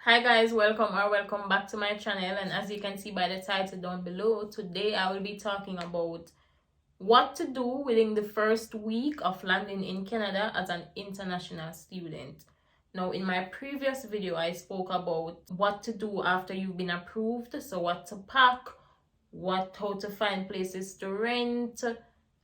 Hi guys, welcome back to my channel, and as you can see by the title down below, today I will be talking about what to do within the first week of landing in Canada as an international student. Now, in my previous video I spoke about what to do after you've been approved, so what to pack, how to find places to rent,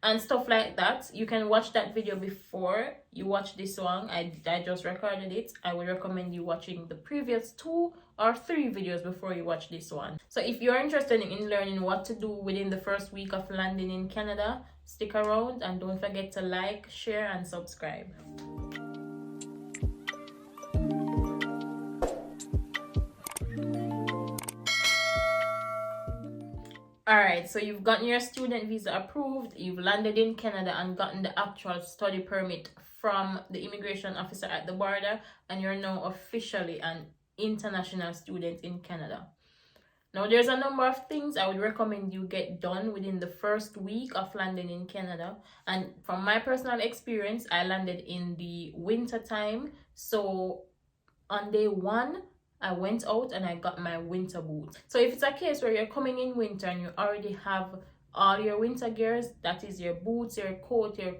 and stuff like that. You can watch that video before you watch this one. I just recorded it. I would recommend you watching the previous 2 or 3 videos before you watch this one. So if you're interested in learning what to do within the first week of landing in Canada, stick around and don't forget to like, share, and subscribe. Alright, so you've gotten your student visa approved, you've landed in Canada and gotten the actual study permit from the immigration officer at the border, and you're now officially an international student in Canada. Now, there's a number of things I would recommend you get done within the first week of landing in Canada. And from my personal experience, I landed in the winter time. So on day 1, I went out and I got my winter boots. So if it's a case where you're coming in winter and you already have all your winter gears, that is your boots, your coat, your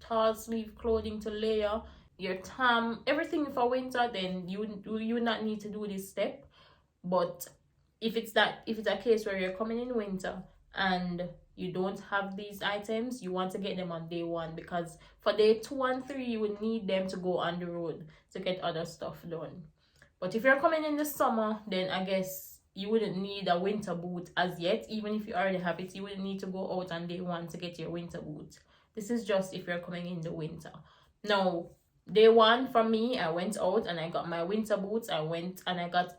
tall sleeve clothing to layer, your tam, everything for winter, then you would not need to do this step. But if it's a case where you're coming in winter and you don't have these items, you want to get them on day 1, because for day 2 and 3 you would need them to go on the road to get other stuff done. But if you're coming in the summer, then I guess you wouldn't need a winter boot as yet. Even if you already have it, you wouldn't need to go out on day 1 to get your winter boot. This is just if you're coming in the winter. Now, day 1 for me, I went out and I got my winter boots. I went and I got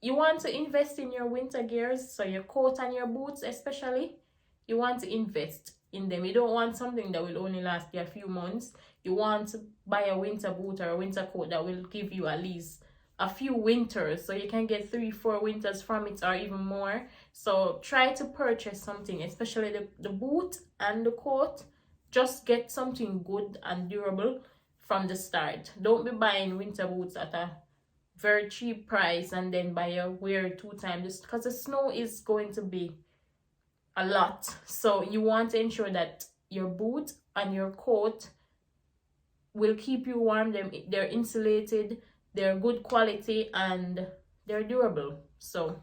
you want to invest in your winter gears, so your coat and your boots especially, you want to invest in them. You don't want something that will only last you a few months. You want to buy a winter boot or a winter coat that will give you at least a few winters, so you can get 3-4 winters from it or even more. So try to purchase something, especially the boot and the coat. Just get something good and durable from the start. Don't be buying winter boots at a very cheap price and then wear 2 times, because the snow is going to be a lot. So you want to ensure that your boot and your coat will keep you warm. They're insulated, they're good quality, and they're durable. So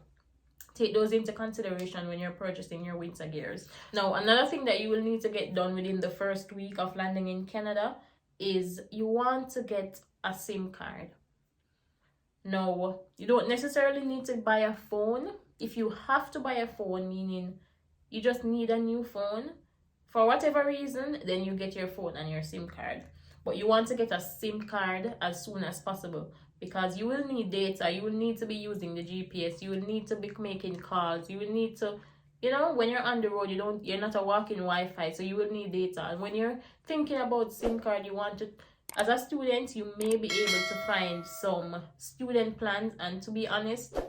take those into consideration when you're purchasing your winter gears. Now, another thing that you will need to get done within the first week of landing in Canada is you want to get a SIM card. Now, you don't necessarily need to buy a phone. If you have to buy a phone, meaning you just need a new phone for whatever reason, then you get your phone and your SIM card. But you want to get a SIM card as soon as possible, because you will need data. You will need to be using the GPS. You will need to be making calls. You will need to, when you're on the road, you're not a walking Wi-Fi, so you will need data. And when you're thinking about SIM card, you want to, as a student, you may be able to find some student plans. And to be honest,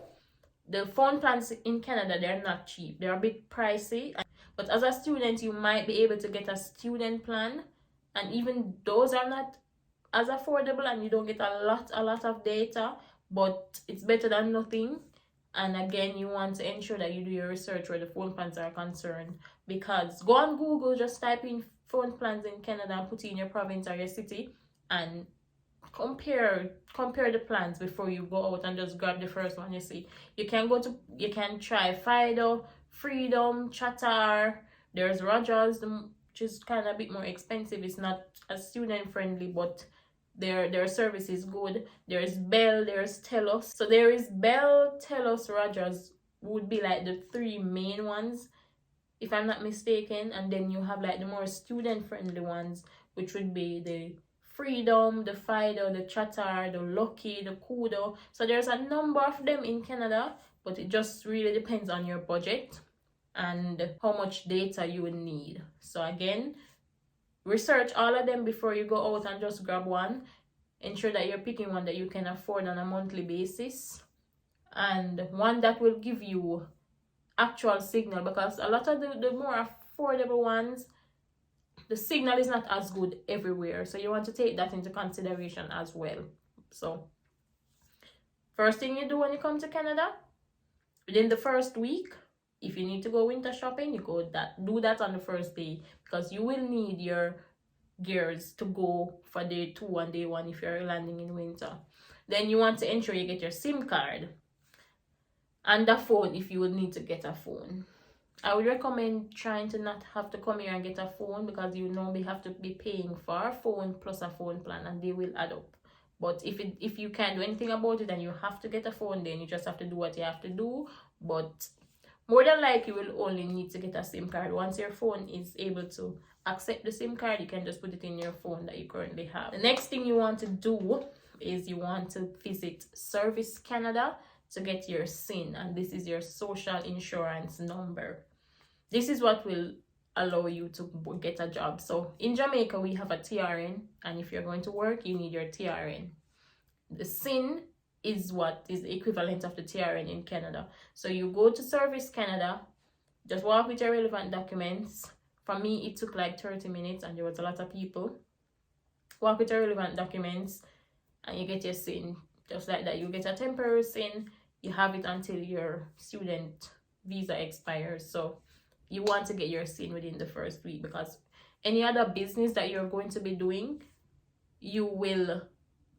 the phone plans in Canada, they're not cheap. They're a bit pricey. But as a student, you might be able to get a student plan, and even those are not as affordable and you don't get a lot of data, but it's better than nothing. And again, you want to ensure that you do your research where the phone plans are concerned, because go on Google, just type in phone plans in Canada and put in your province or your city and compare the plans before you go out and just grab the first one you see. You can try Fido, Freedom, Chatter. There's Rogers, which is kind of a bit more expensive. It's not as student friendly, but their service is good. There's Bell, there's Telus. So there is Bell, Telus, Rogers would be like the 3 main ones, if I'm not mistaken. And then you have like the more student friendly ones, which would be the Freedom, the Fido, the Chatter, the Lucky, the Kudo. So there's a number of them in Canada, but it just really depends on your budget and how much data you would need. So again, research all of them before you go out and just grab one. Ensure that you're picking one that you can afford on a monthly basis, and one that will give you actual signal, because a lot of the more affordable ones, the signal is not as good everywhere. So you want to take that into consideration as well. So First thing you do when you come to Canada, within the first week, if you need to go winter shopping, you do that on the first day, because you will need your gears to go for day 2 and day 1 if you're landing in winter. Then you want to ensure you get your SIM card and a phone if you would need to get a phone. I would recommend trying to not have to come here and get a phone, because you normally have to be paying for a phone plus a phone plan, and they will add up. But if you can't do anything about it and you have to get a phone, then you just have to do what you have to do. But more than likely, you will only need to get a SIM card. Once your phone is able to accept the SIM card, you can just put it in your phone that you currently have. The next thing you want to do is you want to visit Service Canada to get your SIN, and this is your social insurance number. This is what will allow you to get a job. So in Jamaica, we have a TRN, and if you're going to work, you need your TRN. The SIN is what is the equivalent of the TRN in Canada. So you go to Service Canada, just walk with your relevant documents. For me, it took like 30 minutes and there was a lot of people. Walk with your relevant documents and you get your SIN. Just like that, you get a temporary SIN. You have it until your student visa expires. So you want to get your SIN within the first week, because any other business that you're going to be doing, you will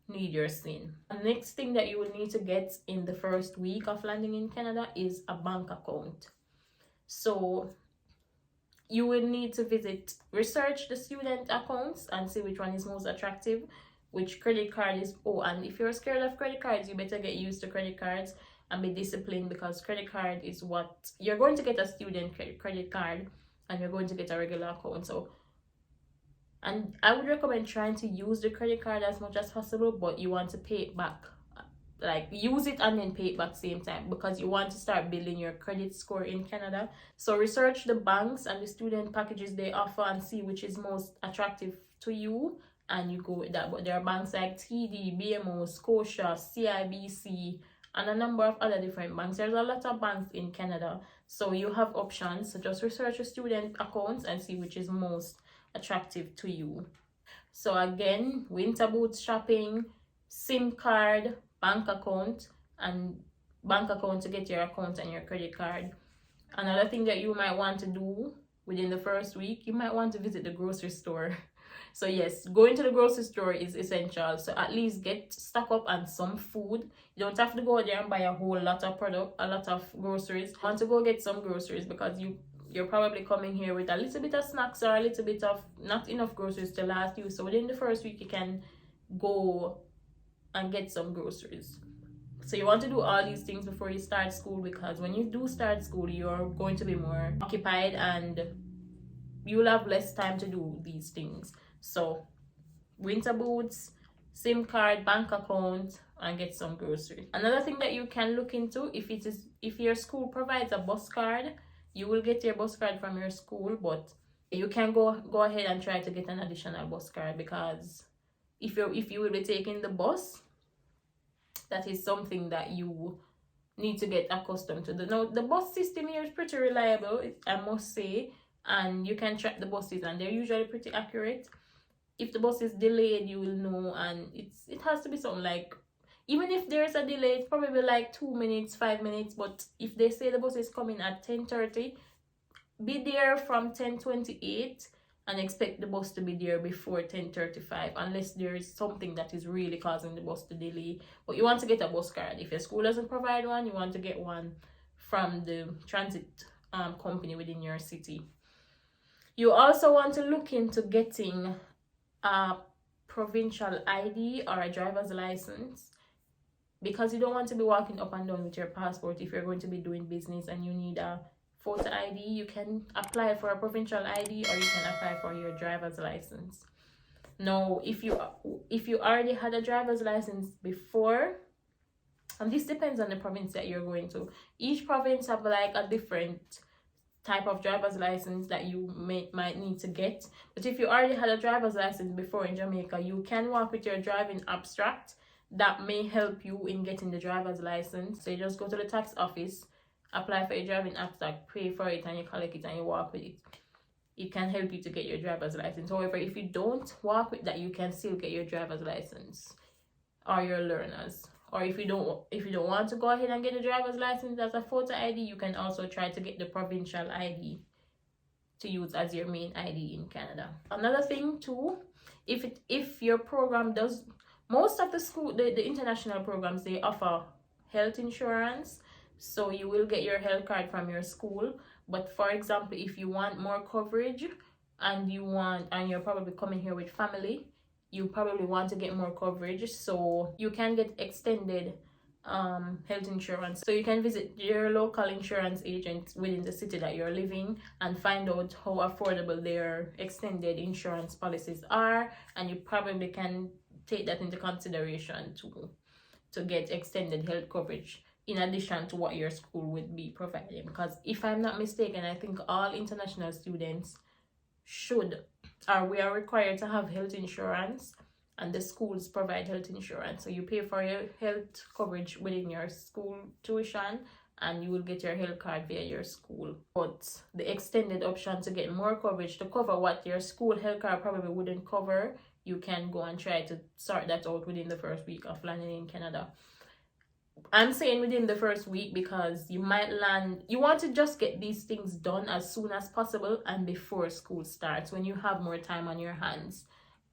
need your SIN. The next thing that you will need to get in the first week of landing in Canada is a bank account. So you will need to research the student accounts and see which one is most attractive, which credit card is. Oh, and if you're scared of credit cards, you better get used to credit cards and be disciplined, because credit card is what you're going to get a student credit card and you're going to get a regular account. So, and I would recommend trying to use the credit card as much as possible, but you want to pay it back, like use it and then pay it back same time, because you want to start building your credit score in Canada. So research the banks and the student packages they offer and see which is most attractive to you, and you go with that. But there are banks like TD, BMO, Scotia, CIBC, and a number of other different banks. There's a lot of banks in Canada, so you have options. So just research your student accounts and see which is most attractive to you. So again, winter boots shopping, SIM card, bank account, and bank account to get your account and your credit card. Another thing that you might want to do within the first week, you might want to visit the grocery store. So yes, going to the grocery store is essential. So at least stock up on some food. You don't have to go there and buy a whole lot of groceries. You want to go get some groceries, because you're probably coming here with a little bit of snacks or a little bit of not enough groceries to last you. So within the first week, you can go and get some groceries. So you want to do all these things before you start school, because when you do start school, you're going to be more occupied and you'll have less time to do these things. So winter boots, SIM card, bank account, and get some groceries. Another thing that you can look into, if your school provides a bus card, you will get your bus card from your school, but you can go ahead and try to get an additional bus card, because if you will be taking the bus, that is something that you need to get accustomed to. The bus system here is pretty reliable, I must say, and you can track the buses and they're usually pretty accurate. If the bus is delayed, you will know, and it has to be something like, even if there's a delay, it's probably like 2 minutes, 5 minutes. But if they say the bus is coming at 10:30, be there from 10:28 and expect the bus to be there before 10:35, unless there is something that is really causing the bus to delay. But you want to get a bus card. If your school doesn't provide one, you want to get one from the transit company within your city. You also want to look into getting a provincial ID or a driver's license, because you don't want to be walking up and down with your passport if you're going to be doing business and you need a photo ID. You can apply for a provincial ID or you can apply for your driver's license. Now, if you already had a driver's license before, and this depends on the province that you're going to. Each province have like a different type of driver's license that you might need to get. But if you already had a driver's license before in Jamaica, you can work with your driving abstract. That may help you in getting the driver's license. So you just go to the tax office, apply for your driving abstract, pay for it, and you collect it and you work with it. It can help you to get your driver's license. However, if you don't work with that, you can still get your driver's license or your learners. or if you don't want to go ahead and get a driver's license as a photo ID, you can also try to get the provincial ID to use as your main ID in Canada. Another thing too, if your program does, most of the international programs, they offer health insurance, so you will get your health card from your school. But for example, if you want more coverage and you're probably coming here with family, you probably want to get more coverage, so you can get extended health insurance. So you can visit your local insurance agent within the city that you're living and find out how affordable their extended insurance policies are, and you probably can take that into consideration to get extended health coverage in addition to what your school would be providing. Because if I'm not mistaken, I think all international students we are required to have health insurance, and the schools provide health insurance. So you pay for your health coverage within your school tuition, and you will get your health card via your school. But the extended option to get more coverage to cover what your school health card probably wouldn't cover, you can go and try to sort that out within the first week of landing in Canada. I'm saying within the first week because you want to just get these things done as soon as possible and before school starts, when you have more time on your hands.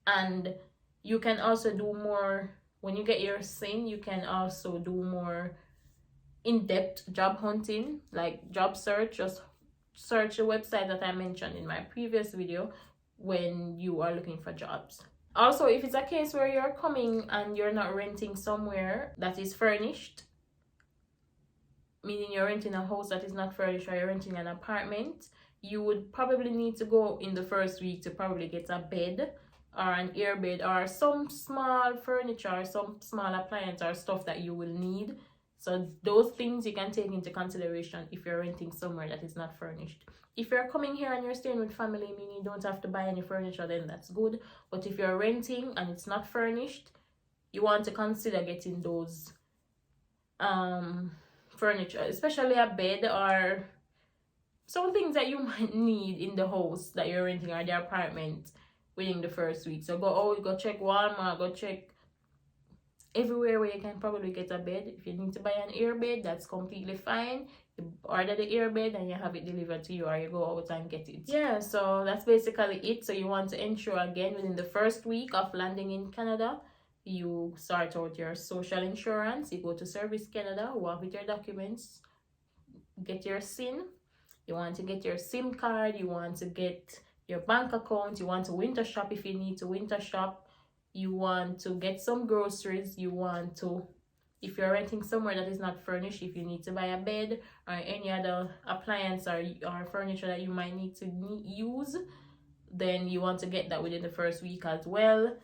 And you can also do more, when you get your SIN, you can also do more in-depth job hunting, like job search. Just search the website that I mentioned in my previous video when you are looking for jobs. Also, if it's a case where you're coming and you're not renting somewhere that is furnished, meaning you're renting a house that is not furnished, or you're renting an apartment, you would probably need to go in the first week to probably get a bed or an airbed or some small furniture or some small appliance or stuff that you will need. So those things you can take into consideration if you're renting somewhere that is not furnished. If you're coming here and you're staying with family, meaning you don't have to buy any furniture, then that's good. But if you're renting and it's not furnished, you want to consider getting those furniture, especially a bed or some things that you might need in the house that you're renting or the apartment within the first week. So go check Walmart, go check everywhere where you can probably get a bed. If you need to buy an airbed, that's completely fine. You order the airbed and you have it delivered to you, or you go out and get it. Yeah, so that's basically it. So you want to ensure, again, within the first week of landing in Canada, you sort out your social insurance. You go to Service Canada, walk with your documents, get your SIN. You want to get your SIM card. You want to get your bank account. You want to winter shop if you need to winter shop. You want to get some groceries. You want to, if you're renting somewhere that is not furnished, if you need to buy a bed or any other appliance or furniture that you might need to use, then you want to get that within the first week as well.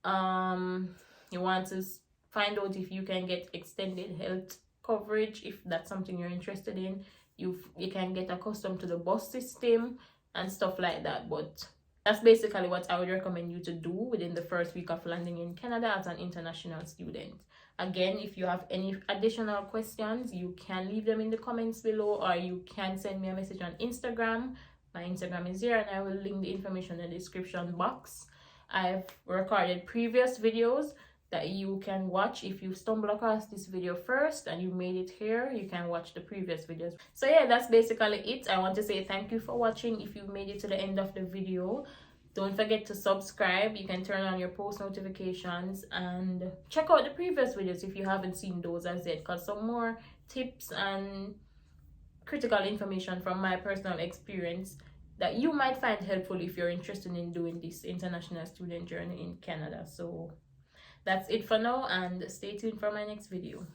You want to find out if you can get extended health coverage, if that's something you're interested in. You can get accustomed to the bus system and stuff like that. But that's basically what I would recommend you to do within the first week of landing in Canada as an international student. Again, if you have any additional questions, you can leave them in the comments below, or you can send me a message on Instagram. My Instagram is here, and I will link the information in the description box. I've recorded previous videos that you can watch. If you stumble across this video first and you made it here, you can watch the previous videos. So yeah, that's basically it. I want to say thank you for watching. If you made it to the end of the video, don't forget to subscribe. You can turn on your post notifications and check out the previous videos if you haven't seen those as yet, because some more tips and critical information from my personal experience that you might find helpful if you're interested in doing this international student journey in Canada. So that's it for now, and stay tuned for my next video.